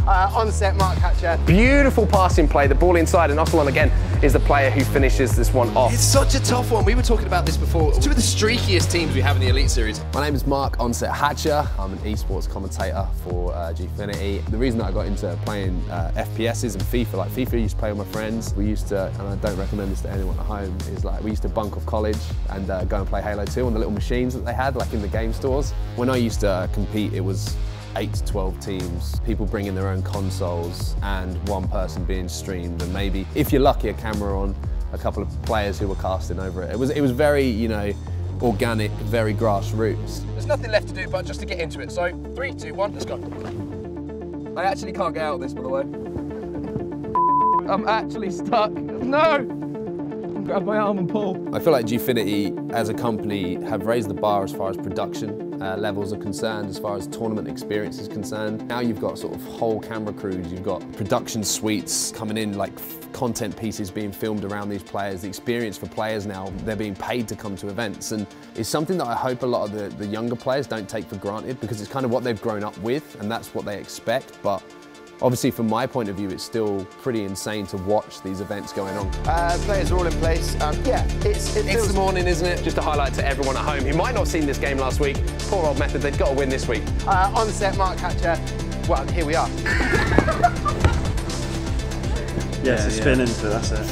Onset, mark catcher. Beautiful passing play, the ball inside, and Osman again is the player who finishes this one off. It's such a tough one. We were talking about this before. Two of the streakiest teams we have in the Elite Series. My name is Mark Onset Hatcher. I'm an esports commentator for Gfinity. The reason that I got into playing FPSs and FIFA, like FIFA I used to play with my friends. We used to, and I don't recommend this to anyone at home, is like we used to bunk off college and go and play Halo 2 on the little machines that they had like in the game stores. When I used to compete, it was 8 to 12 teams, people bringing their own consoles and one person being streamed, and maybe, if you're lucky, a camera on, a couple of players who were casting over it. It was very, you know, organic, very grassroots. There's nothing left to do but just to get into it. So 3, 2, 1, let's go. I actually can't get out of this, by the way. I'm actually stuck. No! Grab my arm and pull. I feel like Gfinity as a company have raised the bar as far as production levels are concerned, as far as tournament experience is concerned. Now you've got sort of whole camera crews, you've got production suites coming in, like content pieces being filmed around these players. The experience for players now, they're being paid to come to events, and it's something that I hope a lot of the younger players don't take for granted, because it's kind of what they've grown up with and that's what they expect. But obviously, from my point of view, it's still pretty insane to watch these events going on. Players are all in place. Yeah, it's It's the morning, isn't it? Just a highlight to everyone at home who might not have seen this game last week. Poor old Method, they've got to win this week. Onset, mark catcher. Well, here we are. Yeah, it's a spin into, that's it.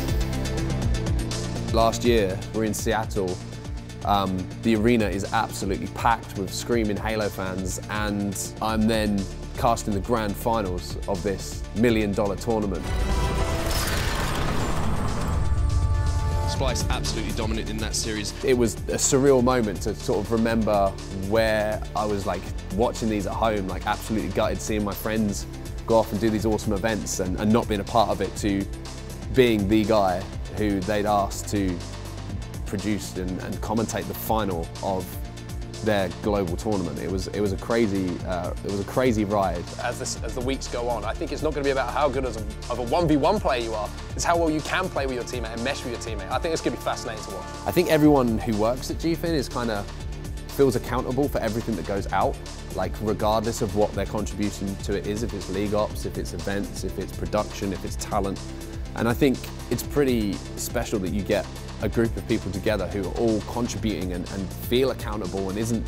Last year, we're in Seattle. The arena is absolutely packed with screaming Halo fans, and I'm then casting the grand finals of this $1 million tournament. Splice absolutely dominant in that series. It was a surreal moment to sort of remember where I was like watching these at home, like absolutely gutted, seeing my friends go off and do these awesome events and not being a part of it, to being the guy who they'd asked to produce and commentate the final of their global tournament. It was a crazy ride. As the weeks go on, I think it's not going to be about how good of a 1v1 player you are. It's how well you can play with your teammate and mesh with your teammate. I think it's going to be fascinating to watch. I think everyone who works at Gfin is kind of feels accountable for everything that goes out, like regardless of what their contribution to it is, if it's league ops, if it's events, if it's production, if it's talent. And I think it's pretty special that you get a group of people together who are all contributing and feel accountable and isn't,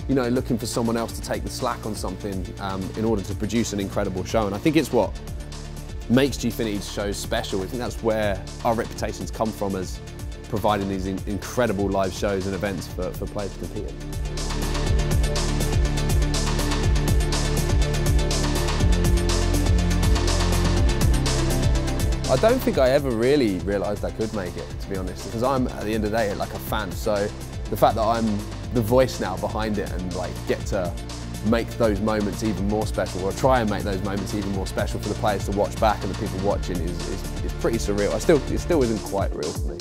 you know, looking for someone else to take the slack on something in order to produce an incredible show. And I think it's what makes Gfinity's shows special. I think that's where our reputations come from, as providing these incredible live shows and events for players to compete in. I don't think I ever really realised I could make it, to be honest, because I'm, at the end of the day, like a fan. So the fact that I'm the voice now behind it and like get to make those moments even more special, or try and make those moments even more special for the players to watch back and the people watching is pretty surreal. It still isn't quite real for me.